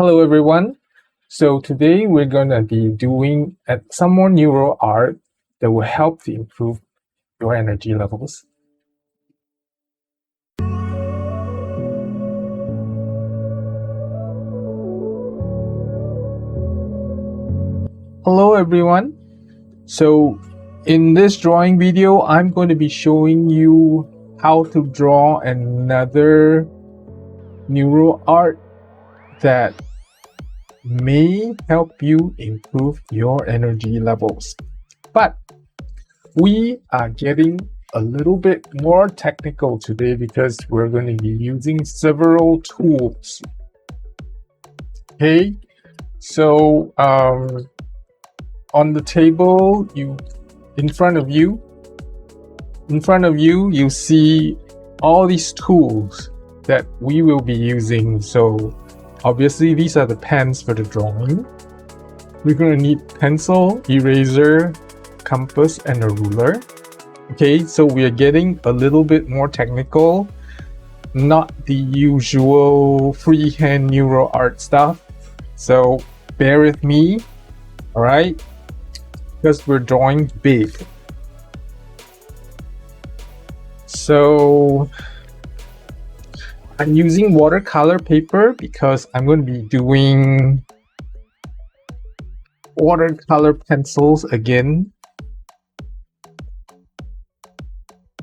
Hello everyone. So today we're gonna be doing some more neuro art that will help to improve your energy levels. Hello everyone. So in this drawing video, I'm going to be showing you how to draw another neuro art that may help you improve your energy levels. But we are getting a little bit more technical today because we're going to be using several tools. Okay, so on the table, in front of you, you see all these tools that we will be using. So obviously these are the pens for the drawing. We're going to need pencil, eraser, compass, and a ruler. Okay, so we are getting a little bit more technical, not the usual freehand neuro art stuff. So bear with me, all right? Because we're drawing big. So I'm using watercolor paper because I'm going to be doing watercolor pencils again.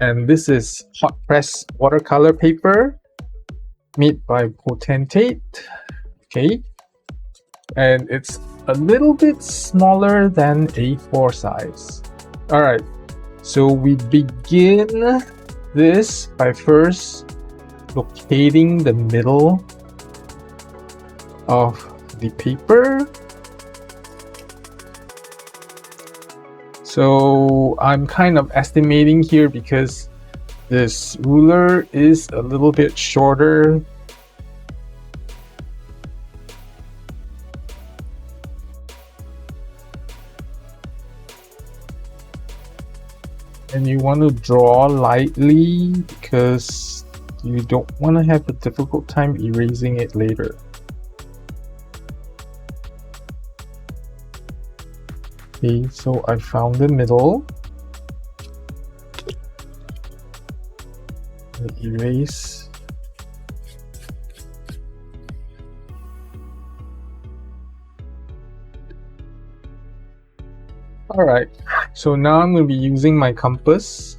And this is hot press watercolor paper made by Potentate. Okay, and it's a little bit smaller than A4 size. All right, so we begin this by first locating the middle of the paper. So I'm kind of estimating here because this ruler is a little bit shorter. And you want to draw lightly because you don't want to have a difficult time erasing it later. Okay, so I found the middle. Erase. All right, so now I'm going to be using my compass.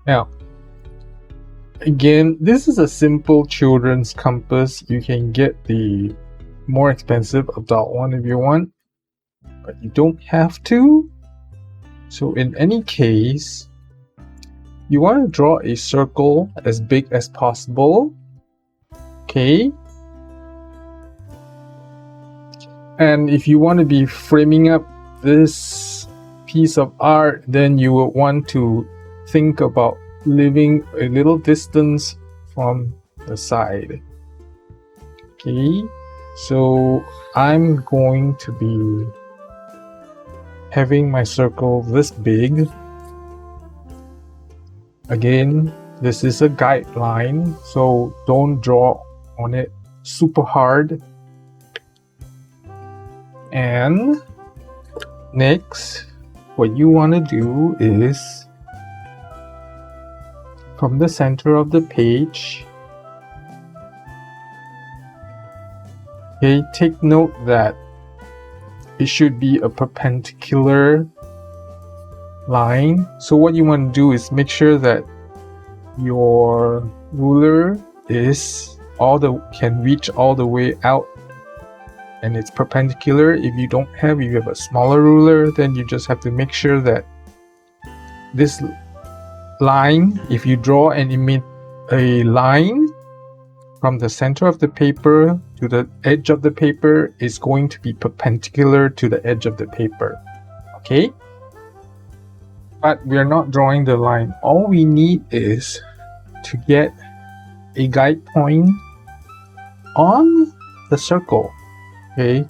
Now, again, this is a simple children's compass. You can get the more expensive adult one if you want, but you don't have to. So in any case, you want to draw a circle as big as possible. Okay, and if you want to be framing up this piece of art, then you will want to think about leaving a little distance from the side. Okay, so I'm going to be having my circle this big. Again, this is a guideline, so don't draw on it super hard. And next, what you want to do is from the center of the page, okay, take note that it should be a perpendicular line. So what you want to do is make sure that your ruler can reach all the way out and it's perpendicular. If you have a smaller ruler, then you just have to make sure that this line, if you draw and emit a line from the center of the paper to the edge of the paper, is going to be perpendicular to the edge of the paper. Okay, but we are not drawing the line. All we need is to get a guide point on the circle. Okay,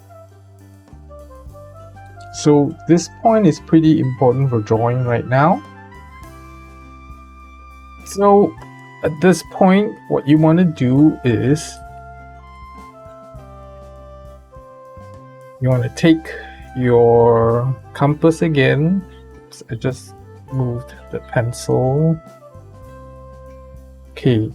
so this point is pretty important for drawing right now. So At this point, what you want to do is you want to take your compass again. Oops, I just moved the pencil. Okay.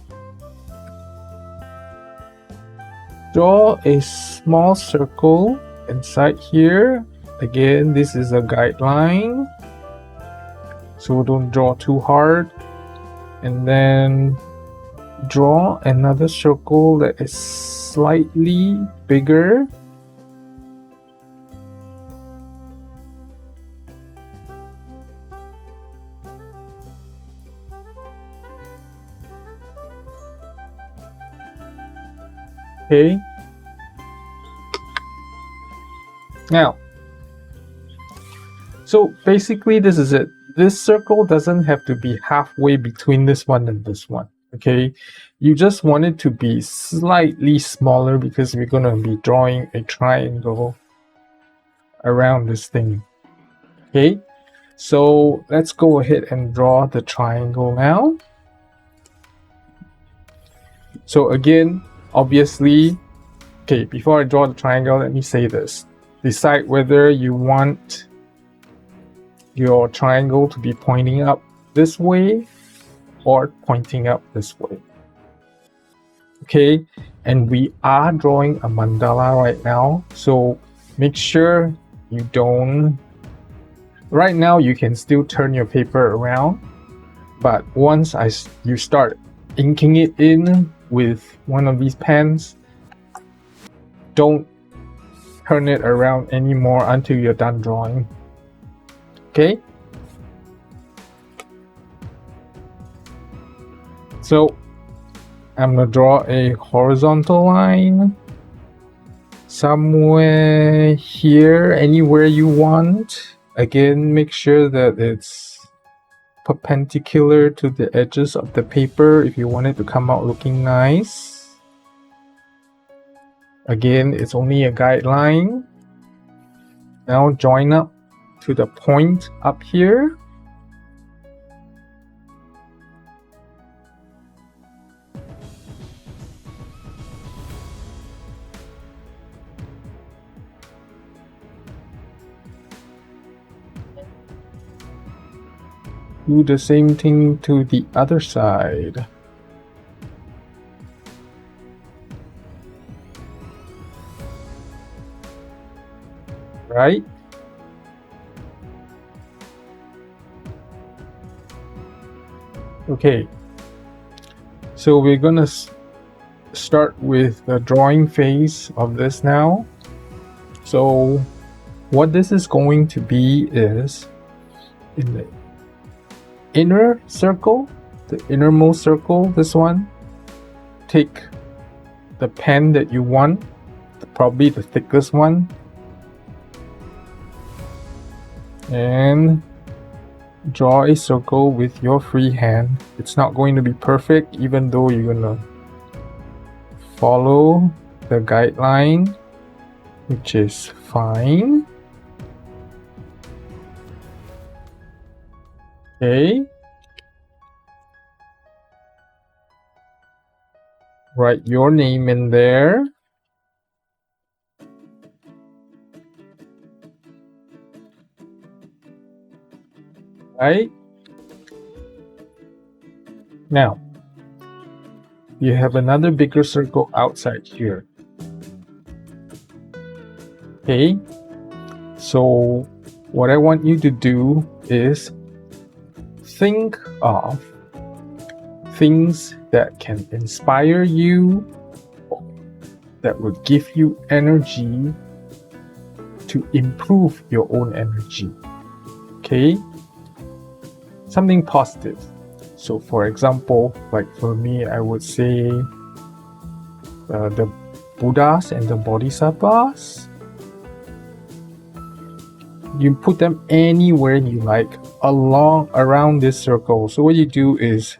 Draw a small circle inside here. Again, this is a guideline, so don't draw too hard. And then draw another circle that is slightly bigger. Okay. Now, so basically this is it. This circle doesn't have to be halfway between this one and this one. Okay, you just want it to be slightly smaller because we're going to be drawing a triangle around this thing. Okay, so let's go ahead and draw the triangle now. So again, obviously, okay, before I draw the triangle, let me say this. Decide whether you want your triangle to be pointing up this way or pointing up this way. Okay, and we are drawing a mandala right now, so make sure you don't. Right now you can still turn your paper around, but once you start inking it in with one of these pens, don't turn it around anymore until you're done drawing. Okay, so I'm gonna draw a horizontal line somewhere here, anywhere you want. Again, make sure that it's perpendicular to the edges of the paper if you want it to come out looking nice. Again, it's only a guideline. Now join up to the point up here. Do the same thing to the other side. Right? Okay. So we're gonna start with the drawing phase of this now. So what this is going to be is in the inner circle, the innermost circle, this one, take the pen that you want, probably the thickest one, and draw a circle with your free hand. It's not going to be perfect, even though you're gonna follow the guideline, which is fine. Okay. Write your name in there. Right? Now, you have another bigger circle outside here. Okay? So, what I want you to do is think of things that can inspire you, that will give you energy to improve your own energy. Okay? Something positive. So for example, like for me, I would say the Buddhas and the Bodhisattvas. You put them anywhere you like around this circle. So what you do is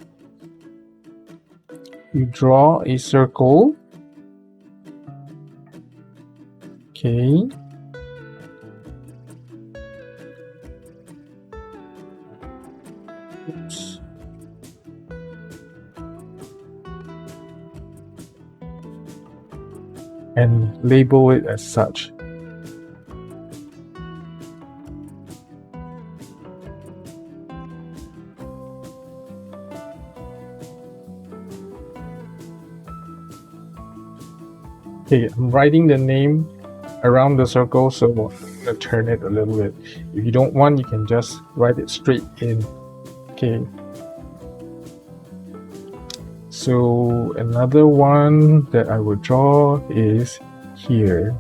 you draw a circle. Okay. Oops. and label it as such. Okay, I'm writing the name around the circle, so I'm gonna turn it a little bit. If you don't want, you can just write it straight in. Okay. So another one that I would draw is here.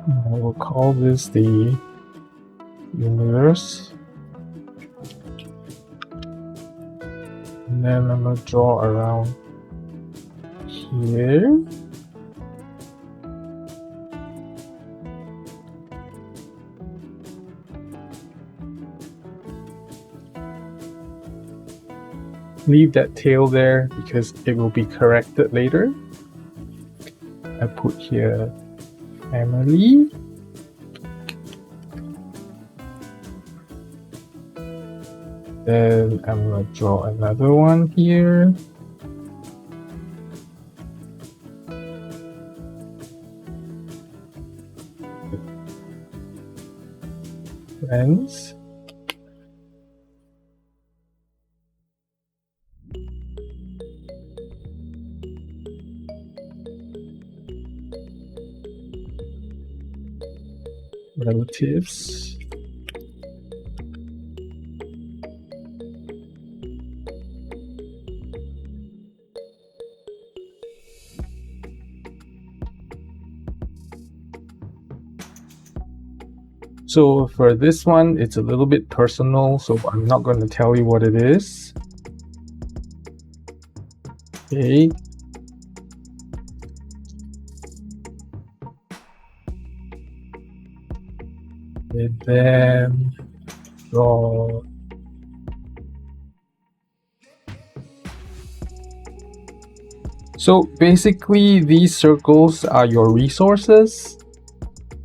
I will call this the universe. And then I'm going to draw around here. Leave that tail there because it will be corrected later. I put here family. Then I'm going to draw another one here. Friends. Relatives. So for this one, it's a little bit personal, so I'm not going to tell you what it is. Okay. And then draw So basically, these circles are your resources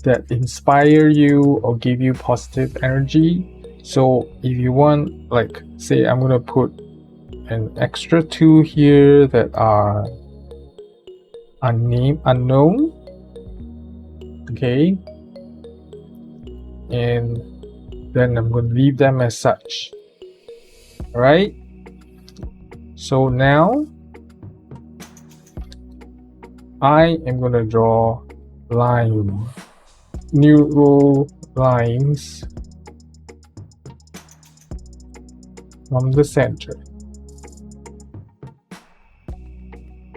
that inspire you or give you positive energy. So if you want, like, say I'm gonna put an extra 2 here that are unknown, okay, and then I'm going to leave them as such. All right, so now I am going to draw neural lines from the center,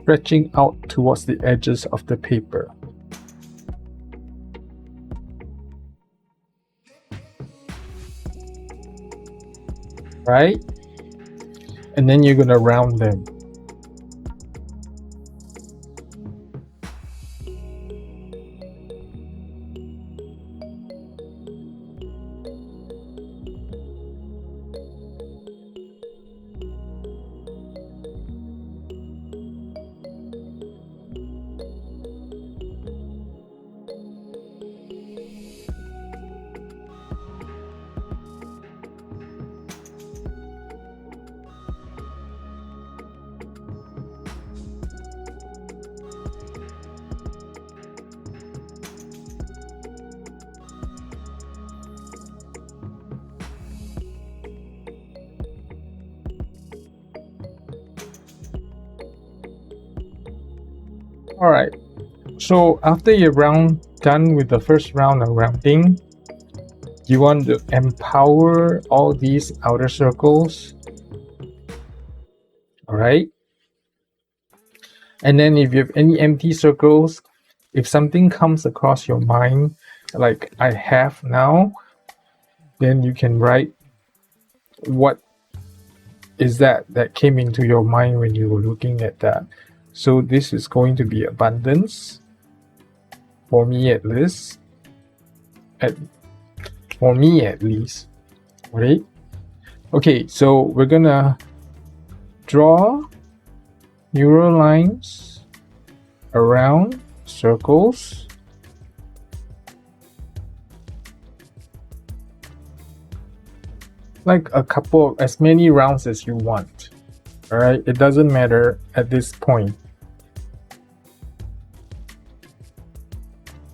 stretching out towards the edges of the paper. Right? And then you're going to round them. Alright, so after you're done with the first round of rounding, you want to empower all these outer circles. Alright, and then if you have any empty circles, if something comes across your mind, like I have now, then you can write what is that came into your mind when you were looking at that. So this is going to be abundance, for me at least. For me at least, right? Okay, so we're gonna draw neural lines around circles. like a couple, as many rounds as you want. All right, it doesn't matter at this point.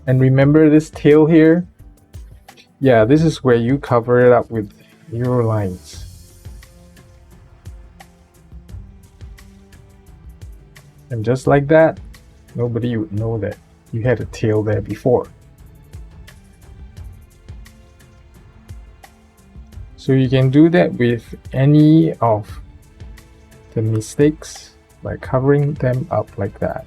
And remember this tail here? Yeah, this is where you cover it up with your lines. And just like that, nobody would know that you had a tail there before. So you can do that with any of the mistakes by covering them up like that.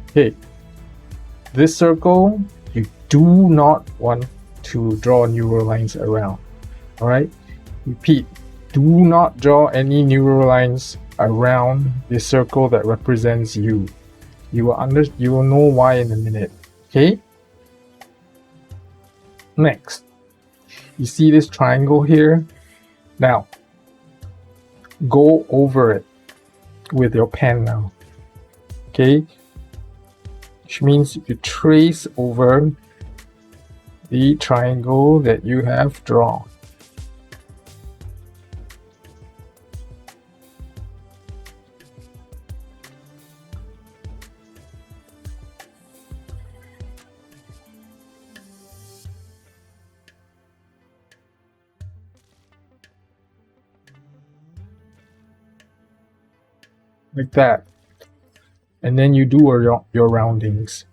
Okay, this circle, you do not want to draw neural lines around. All right, repeat, do not draw any neural lines around the circle that represents you. You will know why in a minute. Okay, next, you see this triangle here? Now go over it with your pen now. Okay, which means you trace over the triangle that you have drawn. Like that. And then you do your roundings.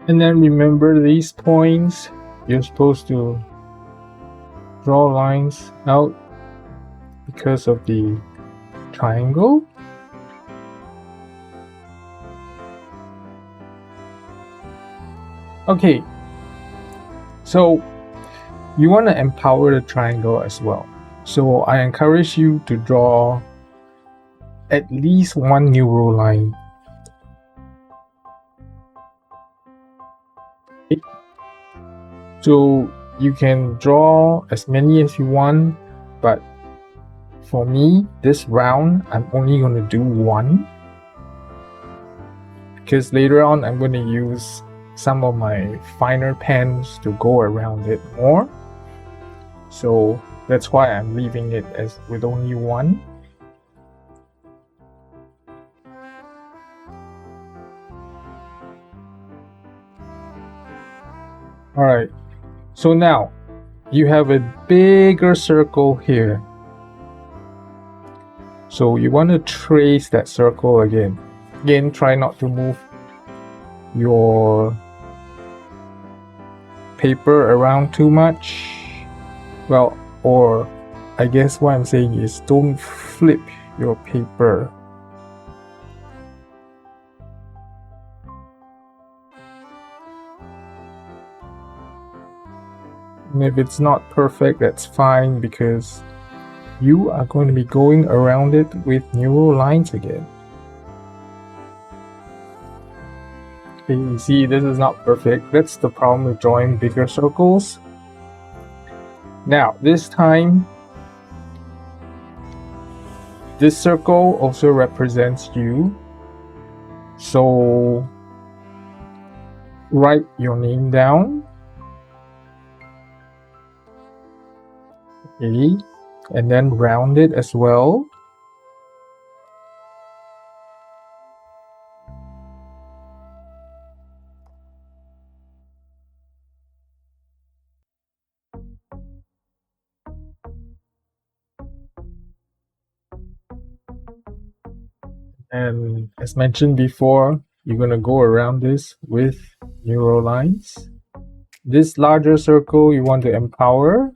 And then remember these points, you're supposed to draw lines out because of the triangle. Okay, so you want to empower the triangle as well. So I encourage you to draw at least one neural line. So you can draw as many as you want, but for me, this round, I'm only going to do one, because later on I'm going to use some of my finer pens to go around it more. So that's why I'm leaving it as with only one. All right, so now you have a bigger circle here. So you want to trace that circle again. Again, try not to move your paper around too much. Well, or I guess what I'm saying is don't flip your paper. And if it's not perfect, that's fine, because you are going to be going around it with neural lines again. Okay, you see, this is not perfect. That's the problem with drawing bigger circles. Now, this time, this circle also represents you. So, write your name down. Okay, and then round it as well. And as mentioned before, you're going to go around this with neural lines. This larger circle you want to empower.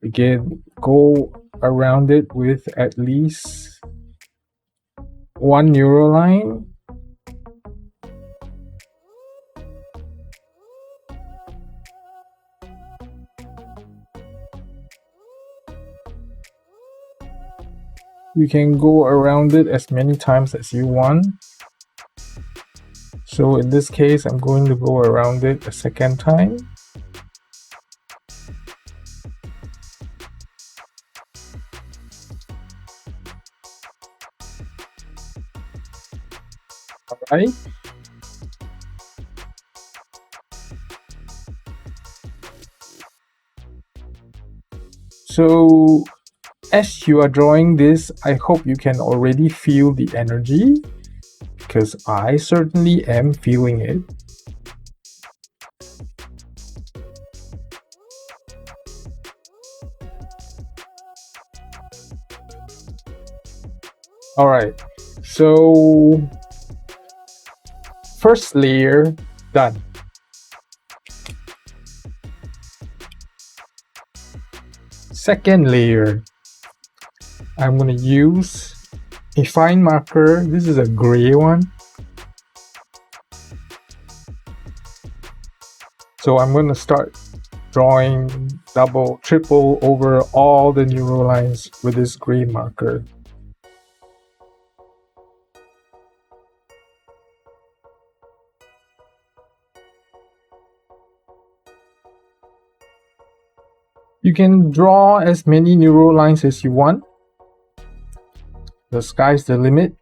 Again, go around it with at least one neural line. You can go around it as many times as you want. So in this case, I'm going to go around it a second time. Alright. So as you are drawing this, I hope you can already feel the energy, because I certainly am feeling it. Alright, so first layer done. Second layer, I'm going to use a fine marker. This is a gray one. So I'm going to start drawing double, triple over all the neuro lines with this gray marker. You can draw as many neuro lines as you want. The sky's the limit.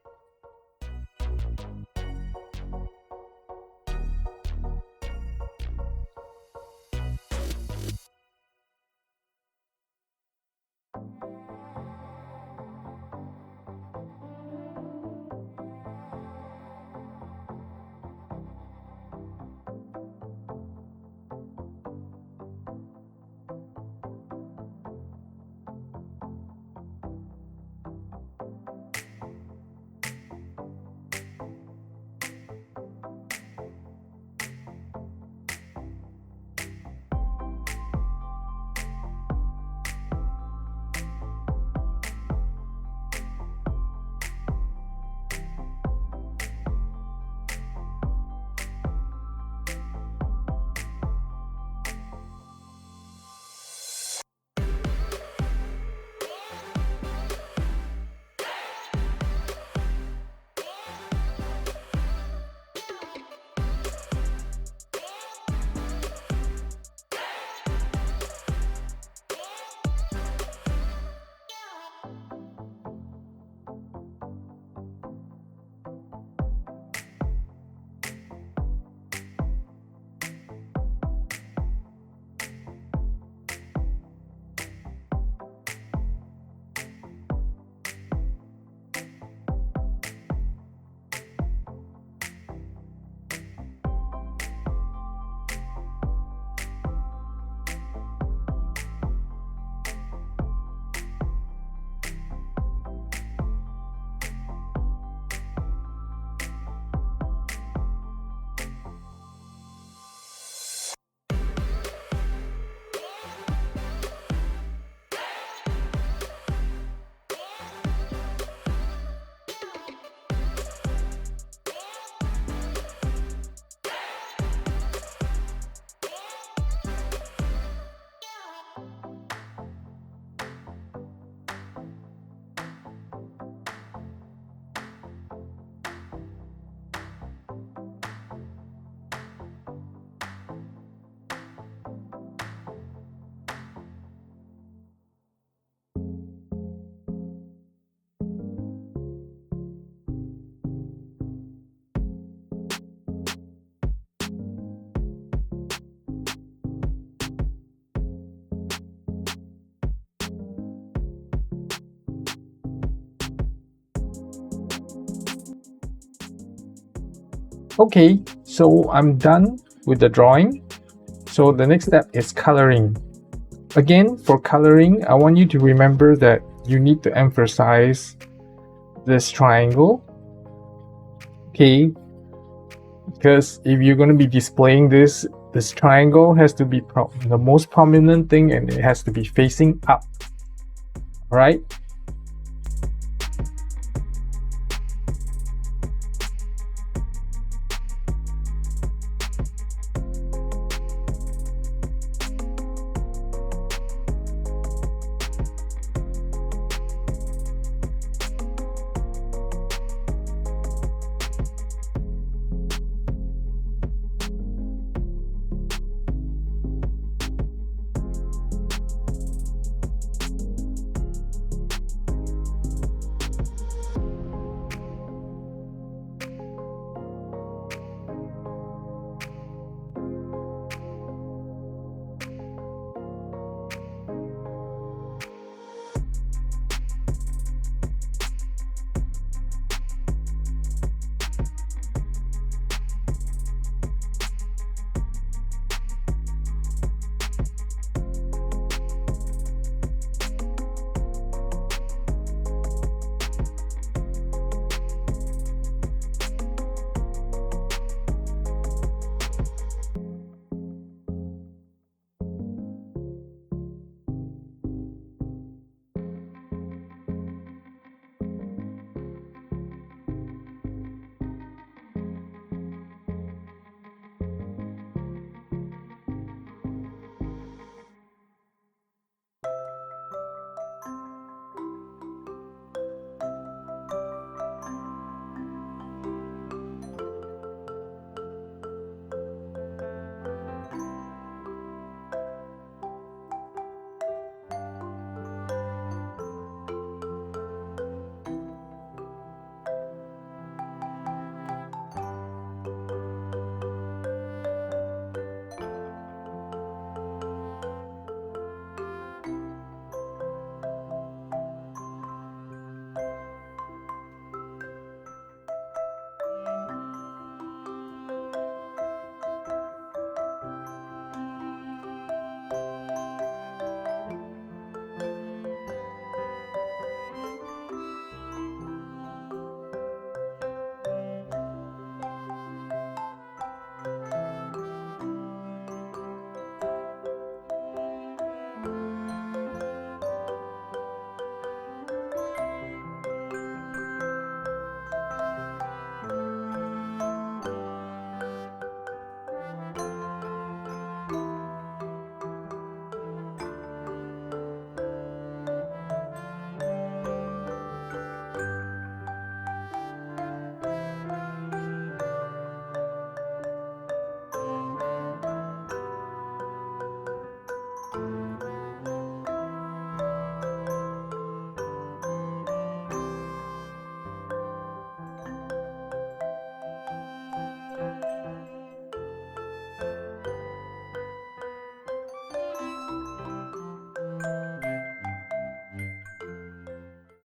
Okay, so I'm done with the drawing. So the next step is coloring. Again, for coloring, I want you to remember that you need to emphasize this triangle. Okay, because if you're going to be displaying this triangle has to be the most prominent thing, and it has to be facing up. All right,